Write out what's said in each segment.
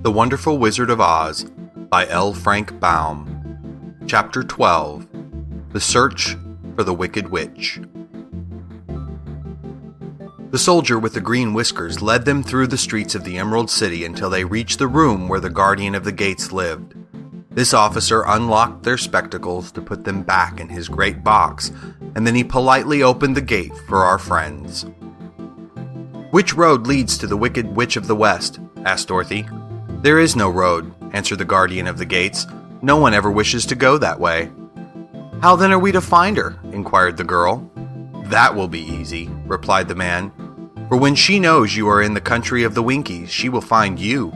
The Wonderful Wizard of Oz by L. Frank Baum. Chapter 12. The Search for the Wicked Witch. The soldier with the green whiskers led them through the streets of the Emerald City until they reached the room where the guardian of the gates lived. This officer unlocked their spectacles to put them back in his great box, and then he politely opened the gate for our friends. "Which road leads to the Wicked Witch of the West?" asked Dorothy. "There is no road," answered the guardian of the gates. "No one ever wishes to go that way." "How then are we to find her?" inquired the girl. "That will be easy," replied the man. "For when she knows you are in the country of the Winkies, she will find you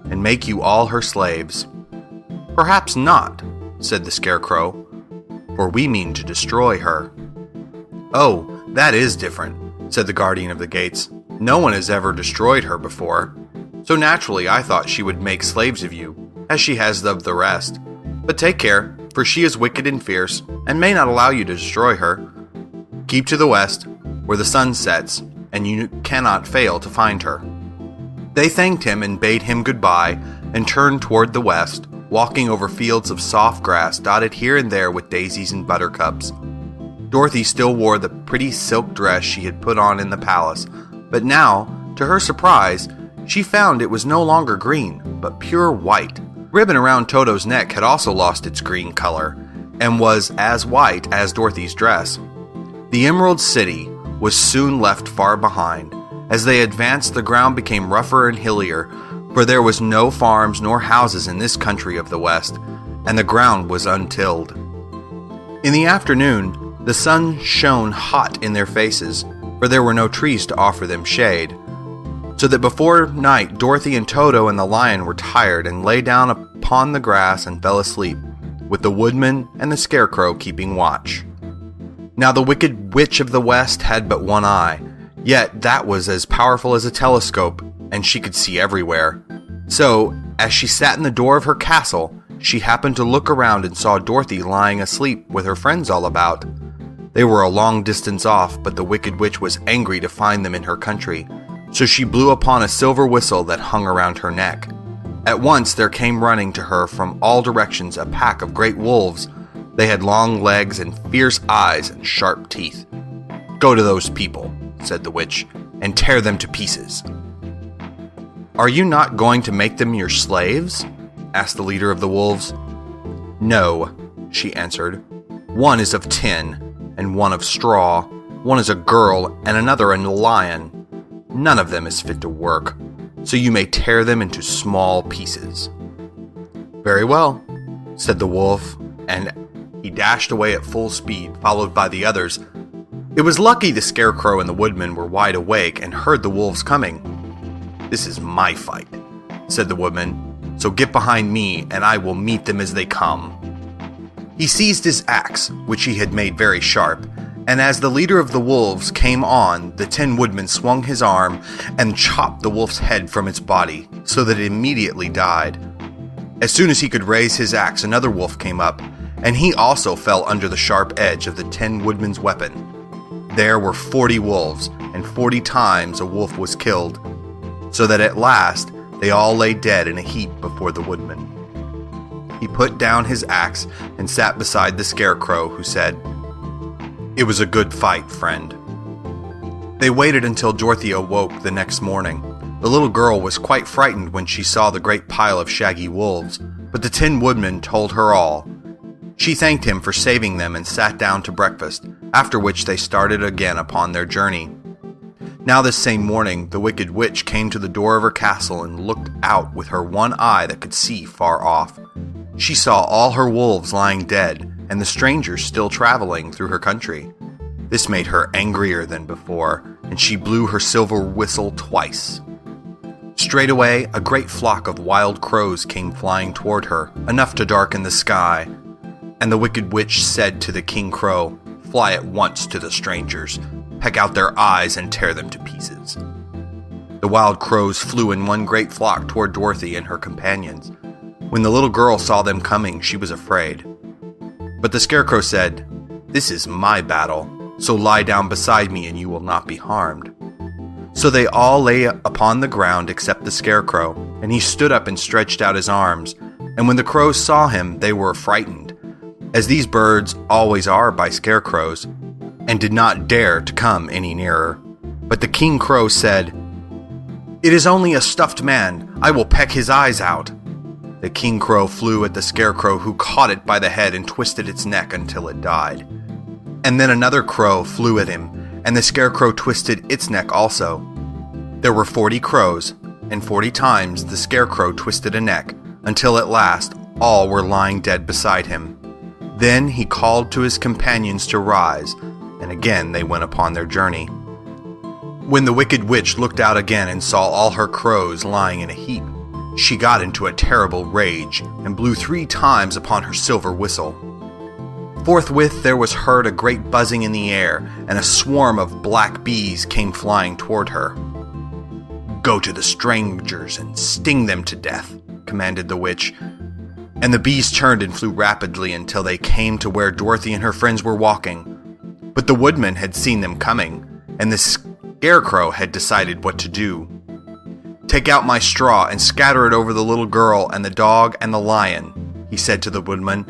and make you all her slaves." "Perhaps not," said the Scarecrow, "for we mean to destroy her." "Oh, that is different," said the guardian of the gates. "No one has ever destroyed her before, so naturally I thought she would make slaves of you, as she has of the rest. But take care, for she is wicked and fierce, and may not allow you to destroy her. Keep to the west, where the sun sets, and you cannot fail to find her." They thanked him and bade him goodbye, and turned toward the west, walking over fields of soft grass dotted here and there with daisies and buttercups. Dorothy still wore the pretty silk dress she had put on in the palace, but now, to her surprise, she found it was no longer green, but pure white. The ribbon around Toto's neck had also lost its green color, and was as white as Dorothy's dress. The Emerald City was soon left far behind. As they advanced, the ground became rougher and hillier, for there was no farms nor houses in this country of the West, and the ground was untilled. In the afternoon, the sun shone hot in their faces, for there were no trees to offer them shade. So that before night, Dorothy and Toto and the lion were tired and lay down upon the grass and fell asleep, with the Woodman and the Scarecrow keeping watch. Now the Wicked Witch of the West had but one eye, yet that was as powerful as a telescope, and she could see everywhere. So, as she sat in the door of her castle, she happened to look around and saw Dorothy lying asleep with her friends all about. They were a long distance off, but the Wicked Witch was angry to find them in her country, so she blew upon a silver whistle that hung around her neck. At once there came running to her from all directions a pack of great wolves. They had long legs and fierce eyes and sharp teeth. "Go to those people," said the witch, "and tear them to pieces." "Are you not going to make them your slaves?" asked the leader of the wolves. "No," she answered. "One is of tin, and one of straw. One is a girl, and another a lion. None of them is fit to work, so you may tear them into small pieces." "Very well," said the wolf, and he dashed away at full speed, followed by the others. It was lucky the Scarecrow and the Woodman were wide awake and heard the wolves coming. "This is my fight," said the Woodman, "so get behind me, and I will meet them as they come." He seized his axe, which he had made very sharp, and as the leader of the wolves came on, the Tin Woodman swung his arm and chopped the wolf's head from its body, so that it immediately died. As soon as he could raise his axe, another wolf came up, and he also fell under the sharp edge of the Tin Woodman's weapon. There were 40 wolves, and 40 times a wolf was killed, so that at last they all lay dead in a heap before the Woodman. He put down his axe and sat beside the Scarecrow, who said, "It was a good fight, friend." They waited until Dorothy awoke the next morning. The little girl was quite frightened when she saw the great pile of shaggy wolves, but the Tin Woodman told her all. She thanked him for saving them and sat down to breakfast, after which they started again upon their journey. Now this same morning, the Wicked Witch came to the door of her castle and looked out with her one eye that could see far off. She saw all her wolves lying dead, and the strangers still traveling through her country. This made her angrier than before, and she blew her silver whistle twice. Straightway, a great flock of wild crows came flying toward her, enough to darken the sky. And the Wicked Witch said to the King Crow, "Fly at once to the strangers, peck out their eyes and tear them to pieces." The wild crows flew in one great flock toward Dorothy and her companions. When the little girl saw them coming, she was afraid. But the Scarecrow said, "This is my battle, so lie down beside me and you will not be harmed." So they all lay upon the ground except the Scarecrow, and he stood up and stretched out his arms. And when the crows saw him, they were frightened, as these birds always are by scarecrows, and did not dare to come any nearer. But the King Crow said, "It is only a stuffed man. I will peck his eyes out." The King Crow flew at the Scarecrow, who caught it by the head and twisted its neck until it died. And then another crow flew at him, and the Scarecrow twisted its neck also. There were 40 crows, and 40 times the Scarecrow twisted a neck, until at last all were lying dead beside him. Then he called to his companions to rise, and again they went upon their journey. When the Wicked Witch looked out again and saw all her crows lying in a heap, she got into a terrible rage, and blew 3 times upon her silver whistle. Forthwith there was heard a great buzzing in the air, and a swarm of black bees came flying toward her. "Go to the strangers and sting them to death," commanded the witch. And the bees turned and flew rapidly until they came to where Dorothy and her friends were walking. But the woodman had seen them coming, and the Scarecrow had decided what to do. "Take out my straw and scatter it over the little girl and the dog and the lion," he said to the woodman,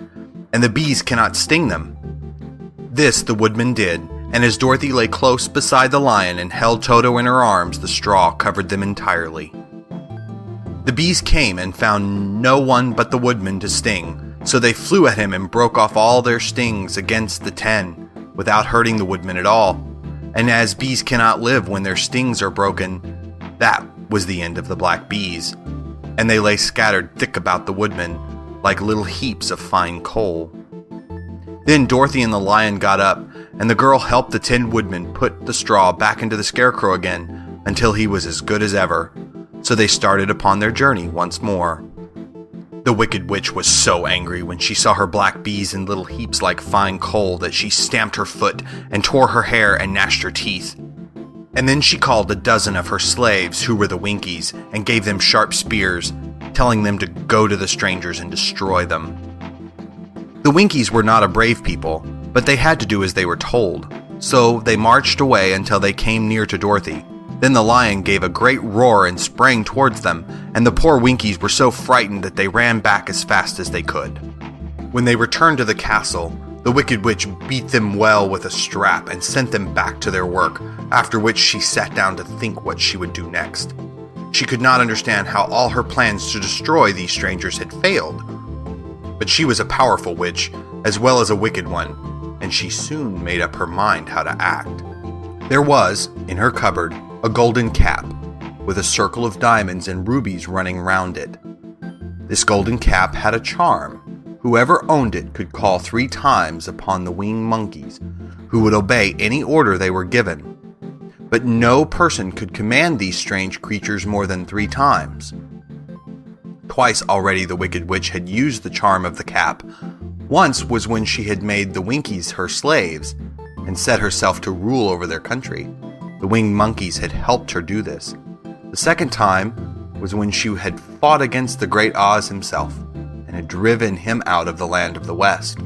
"and the bees cannot sting them." This the woodman did, and as Dorothy lay close beside the lion and held Toto in her arms, the straw covered them entirely. The bees came and found no one but the woodman to sting, so they flew at him and broke off all their stings against the 10, without hurting the woodman at all. And as bees cannot live when their stings are broken, that was the end of the black bees, and they lay scattered thick about the woodman, like little heaps of fine coal. Then Dorothy and the lion got up, and the girl helped the Tin Woodman put the straw back into the Scarecrow again, until he was as good as ever. So they started upon their journey once more. The Wicked Witch was so angry when she saw her black bees in little heaps like fine coal that she stamped her foot and tore her hair and gnashed her teeth. And then she called a dozen of her slaves, who were the Winkies, and gave them sharp spears, telling them to go to the strangers and destroy them. The Winkies were not a brave people, but they had to do as they were told, so they marched away until they came near to Dorothy. Then the lion gave a great roar and sprang towards them, and the poor Winkies were so frightened that they ran back as fast as they could. When they returned to the castle, the Wicked Witch beat them well with a strap and sent them back to their work, after which she sat down to think what she would do next. She could not understand how all her plans to destroy these strangers had failed. But she was a powerful witch, as well as a wicked one, and she soon made up her mind how to act. There was, in her cupboard, a golden cap, with a circle of diamonds and rubies running round it. This golden cap had a charm. Whoever owned it could call 3 times upon the winged monkeys, who would obey any order they were given. But no person could command these strange creatures more than 3 times. Twice already the Wicked Witch had used the charm of the cap. Once was when she had made the Winkies her slaves, and set herself to rule over their country. The winged monkeys had helped her do this. The second time was when she had fought against the great Oz himself, and had driven him out of the land of the West.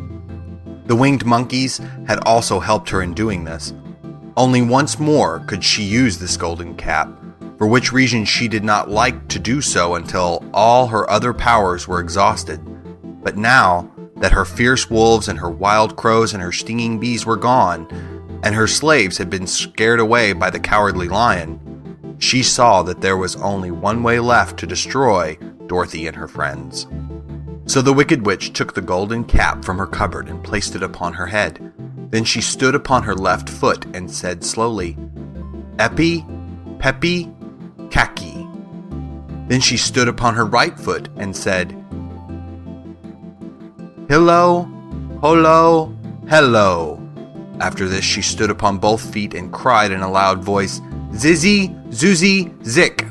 The winged monkeys had also helped her in doing this. Only once more could she use this golden cap, for which reason she did not like to do so until all her other powers were exhausted. But now that her fierce wolves and her wild crows and her stinging bees were gone, and her slaves had been scared away by the cowardly lion, she saw that there was only one way left to destroy Dorothy and her friends. So the Wicked Witch took the golden cap from her cupboard and placed it upon her head. Then she stood upon her left foot and said slowly, "Epi, Peppy, Khaki." Then she stood upon her right foot and said, "Hillo, holo, hello." After this she stood upon both feet and cried in a loud voice, "Zizzy, Zoozy, Zick."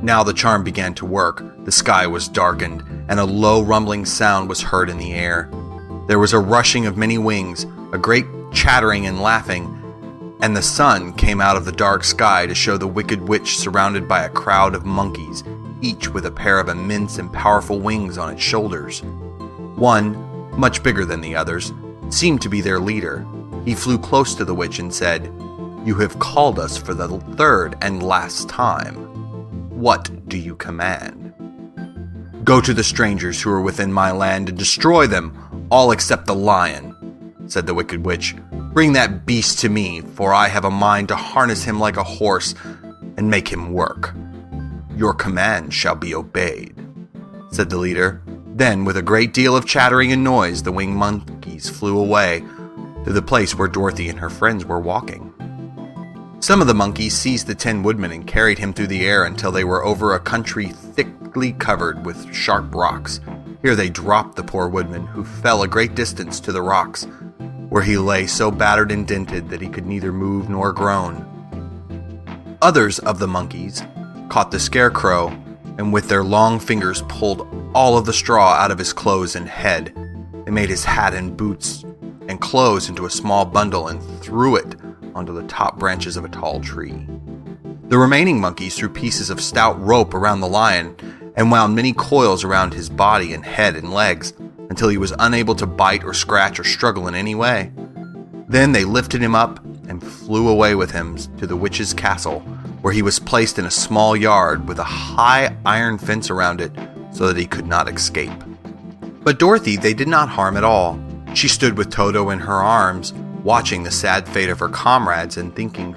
Now the charm began to work. The sky was darkened, and a low rumbling sound was heard in the air. There was a rushing of many wings, a great chattering and laughing, and the sun came out of the dark sky to show the Wicked Witch surrounded by a crowd of monkeys, each with a pair of immense and powerful wings on its shoulders. One, much bigger than the others, seemed to be their leader. He flew close to the witch and said, You have called us for the third and last time. What do you command?" "Go to the strangers who are within my land and destroy them, all except the lion," said the Wicked Witch. "Bring that beast to me, for I have a mind to harness him like a horse and make him work." "Your command shall be obeyed," said the leader. Then, with a great deal of chattering and noise, the winged monkeys flew away to the place where Dorothy and her friends were walking. Some of the monkeys seized the Tin Woodman and carried him through the air until they were over a country thickly covered with sharp rocks. Here they dropped the poor woodman, who fell a great distance to the rocks, where he lay so battered and dented that he could neither move nor groan. Others of the monkeys caught the Scarecrow, and with their long fingers pulled all of the straw out of his clothes and head. They made his hat and boots and clothes into a small bundle and threw it onto the top branches of a tall tree. The remaining monkeys threw pieces of stout rope around the lion and wound many coils around his body and head and legs until he was unable to bite or scratch or struggle in any way. Then they lifted him up and flew away with him to the witch's castle, where he was placed in a small yard with a high iron fence around it so that he could not escape. But Dorothy they did not harm at all. She stood with Toto in her arms, watching the sad fate of her comrades and thinking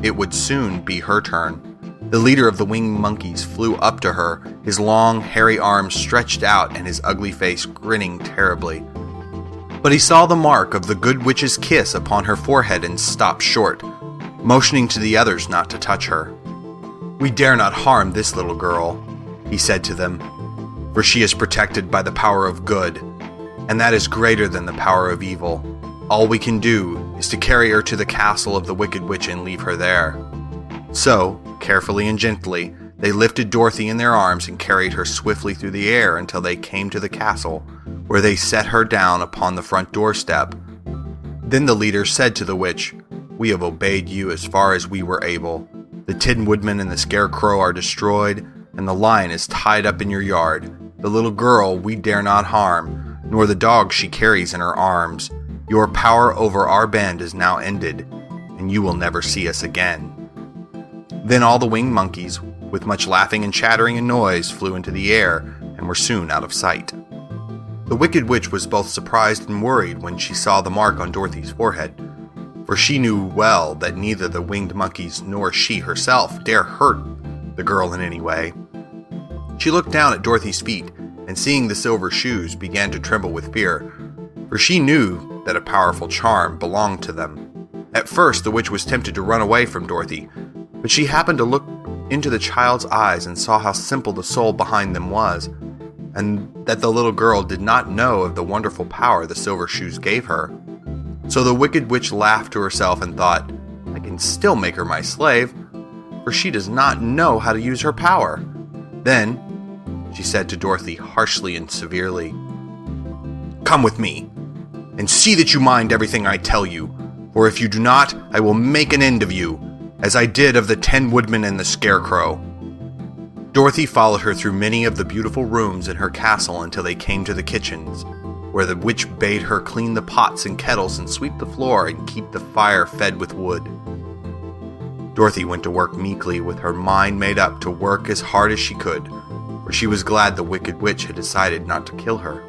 it would soon be her turn. The leader of the winged monkeys flew up to her, his long, hairy arms stretched out and his ugly face grinning terribly. But he saw the mark of the good witch's kiss upon her forehead and stopped short, motioning to the others not to touch her. "We dare not harm this little girl," he said to them, "for she is protected by the power of good, and that is greater than the power of evil. All we can do is to carry her to the castle of the Wicked Witch and leave her there." So, carefully and gently, they lifted Dorothy in their arms and carried her swiftly through the air until they came to the castle, where they set her down upon the front doorstep. Then the leader said to the witch, "We have obeyed you as far as we were able. The Tin Woodman and the Scarecrow are destroyed, and the lion is tied up in your yard. The little girl we dare not harm, nor the dog she carries in her arms. Your power over our band is now ended, and you will never see us again." Then all the winged monkeys, with much laughing and chattering and noise, flew into the air and were soon out of sight. The Wicked Witch was both surprised and worried when she saw the mark on Dorothy's forehead, for she knew well that neither the winged monkeys nor she herself dare hurt the girl in any way. She looked down at Dorothy's feet, and seeing the silver shoes, began to tremble with fear, for she knew that a powerful charm belonged to them. At first, the witch was tempted to run away from Dorothy, but she happened to look into the child's eyes and saw how simple the soul behind them was, and that the little girl did not know of the wonderful power the silver shoes gave her. So the Wicked Witch laughed to herself and thought, "I can still make her my slave, for she does not know how to use her power." Then she said to Dorothy harshly and severely, "Come with me, and see that you mind everything I tell you, for if you do not, I will make an end of you, as I did of the Tin Woodman and the Scarecrow." Dorothy followed her through many of the beautiful rooms in her castle until they came to the kitchens, where the witch bade her clean the pots and kettles and sweep the floor and keep the fire fed with wood. Dorothy went to work meekly, with her mind made up to work as hard as she could, for she was glad the Wicked Witch had decided not to kill her.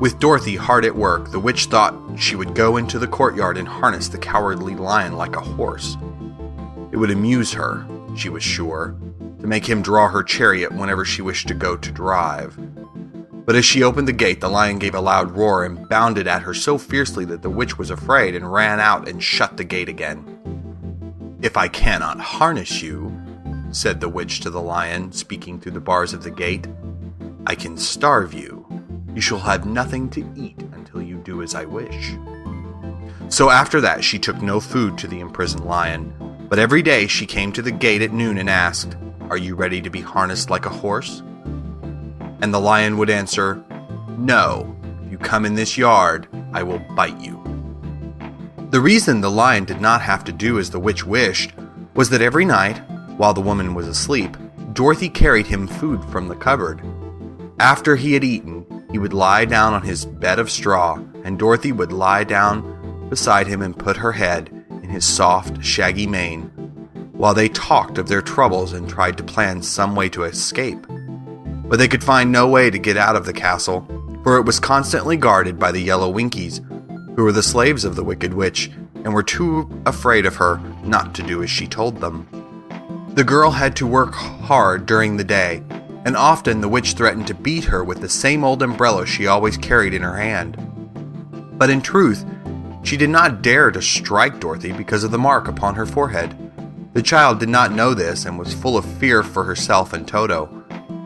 With Dorothy hard at work, the witch thought she would go into the courtyard and harness the cowardly lion like a horse. It would amuse her, she was sure, to make him draw her chariot whenever she wished to go to drive. But as she opened the gate, the lion gave a loud roar and bounded at her so fiercely that the witch was afraid and ran out and shut the gate again. "If I cannot harness you," said the witch to the lion, speaking through the bars of the gate, "I can starve you. You shall have nothing to eat until you do as I wish." So after that she took no food to the imprisoned lion, but every day she came to the gate at noon and asked, "Are you ready to be harnessed like a horse?" And the lion would answer, "No, if you come in this yard, I will bite you." The reason the lion did not have to do as the witch wished was that every night, while the woman was asleep, Dorothy carried him food from the cupboard. After he had eaten, he would lie down on his bed of straw, and Dorothy would lie down beside him and put her head in in his soft, shaggy mane, while they talked of their troubles and tried to plan some way to escape. But they could find no way to get out of the castle, for it was constantly guarded by the yellow Winkies, who were the slaves of the Wicked Witch and were too afraid of her not to do as she told them. The girl had to work hard during the day, and often the witch threatened to beat her with the same old umbrella she always carried in her hand. But in truth, she did not dare to strike Dorothy because of the mark upon her forehead. The child did not know this and was full of fear for herself and Toto.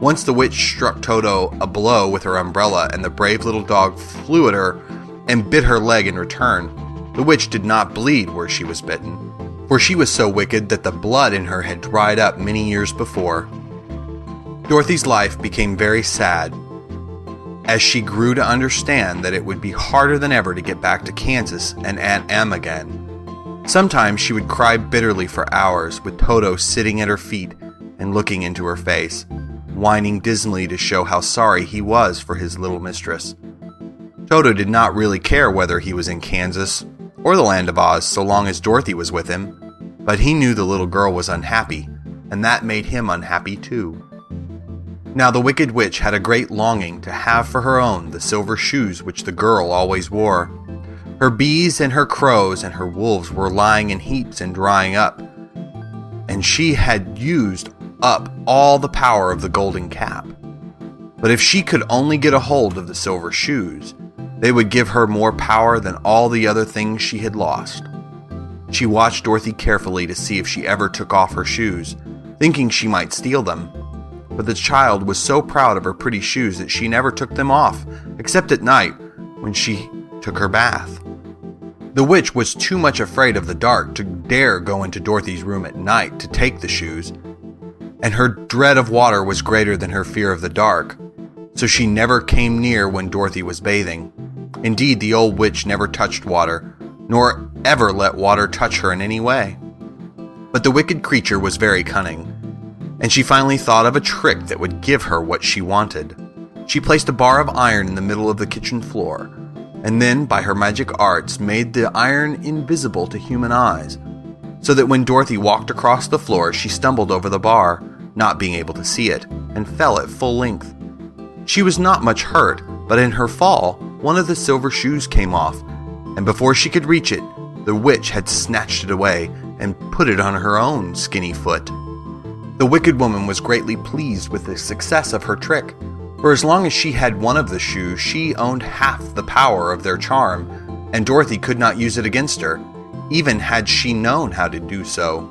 Once the witch struck Toto a blow with her umbrella, and the brave little dog flew at her and bit her leg in return. The witch did not bleed where she was bitten, for she was so wicked that the blood in her had dried up many years before. Dorothy's life became very sad as she grew to understand that it would be harder than ever to get back to Kansas and Aunt Em again. Sometimes she would cry bitterly for hours, with Toto sitting at her feet and looking into her face, whining dismally to show how sorry he was for his little mistress. Toto did not really care whether he was in Kansas or the Land of Oz so long as Dorothy was with him, but he knew the little girl was unhappy, and that made him unhappy too. Now the Wicked Witch had a great longing to have for her own the silver shoes which the girl always wore. Her bees and her crows and her wolves were lying in heaps and drying up, and she had used up all the power of the golden cap. But if she could only get a hold of the silver shoes, they would give her more power than all the other things she had lost. She watched Dorothy carefully to see if she ever took off her shoes, thinking she might steal them. But the child was so proud of her pretty shoes that she never took them off, except at night when she took her bath. The witch was too much afraid of the dark to dare go into Dorothy's room at night to take the shoes, and her dread of water was greater than her fear of the dark, so she never came near when Dorothy was bathing. Indeed, the old witch never touched water, nor ever let water touch her in any way. But the wicked creature was very cunning, and she finally thought of a trick that would give her what she wanted. She placed a bar of iron in the middle of the kitchen floor, and then, by her magic arts, made the iron invisible to human eyes, so that when Dorothy walked across the floor, she stumbled over the bar, not being able to see it, and fell at full length. She was not much hurt, but in her fall, one of the silver shoes came off, and before she could reach it, the witch had snatched it away and put it on her own skinny foot. The wicked woman was greatly pleased with the success of her trick, for as long as she had one of the shoes, she owned half the power of their charm, and Dorothy could not use it against her, even had she known how to do so.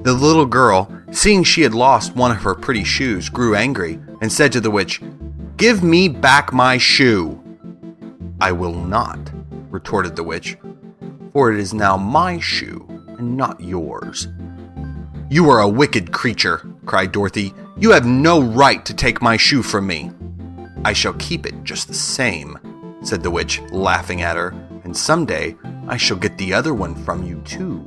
The little girl, seeing she had lost one of her pretty shoes, grew angry and said to the witch, "Give me back my shoe." "I will not," retorted the witch, "for it is now my shoe and not yours." "You are a wicked creature," cried Dorothy. "You have no right to take my shoe from me." "I shall keep it just the same," said the witch, laughing at her, "and someday I shall get the other one from you too."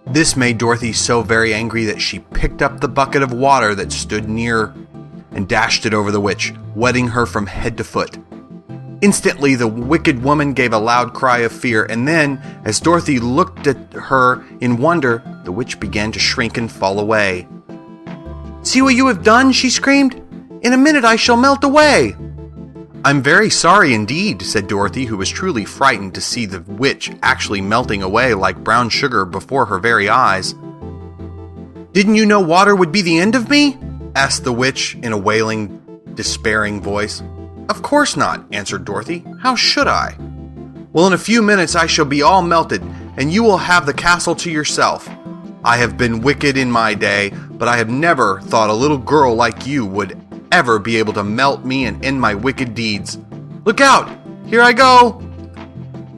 This made Dorothy so very angry that she picked up the bucket of water that stood near and dashed it over the witch, wetting her from head to foot. Instantly, the wicked woman gave a loud cry of fear, and then, as Dorothy looked at her in wonder, the witch began to shrink and fall away. "See what you have done?" she screamed. "In a minute I shall melt away." "I'm very sorry indeed," said Dorothy, who was truly frightened to see the witch actually melting away like brown sugar before her very eyes. "Didn't you know water would be the end of me?" asked the witch in a wailing, despairing voice. "Of course not," answered Dorothy. "How should I?" "Well, in a few minutes I shall be all melted, and you will have the castle to yourself. I have been wicked in my day, but I have never thought a little girl like you would ever be able to melt me and end my wicked deeds. Look out! Here I go!"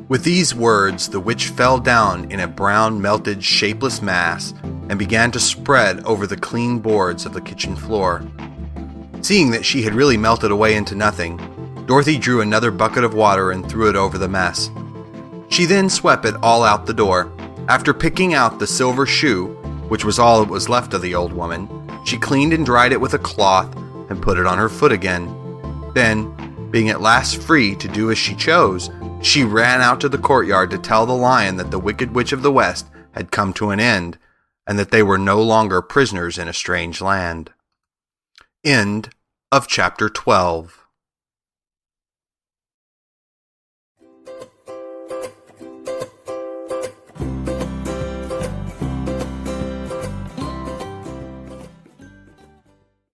With these words, the witch fell down in a brown, melted, shapeless mass and began to spread over the clean boards of the kitchen floor. Seeing that she had really melted away into nothing, Dorothy drew another bucket of water and threw it over the mess. She then swept it all out the door. After picking out the silver shoe, which was all that was left of the old woman, she cleaned and dried it with a cloth and put it on her foot again. Then, being at last free to do as she chose, She ran out to the courtyard to tell the lion that the Wicked Witch of the West had come to an end, and that they were no longer prisoners in a strange land. End of chapter 12.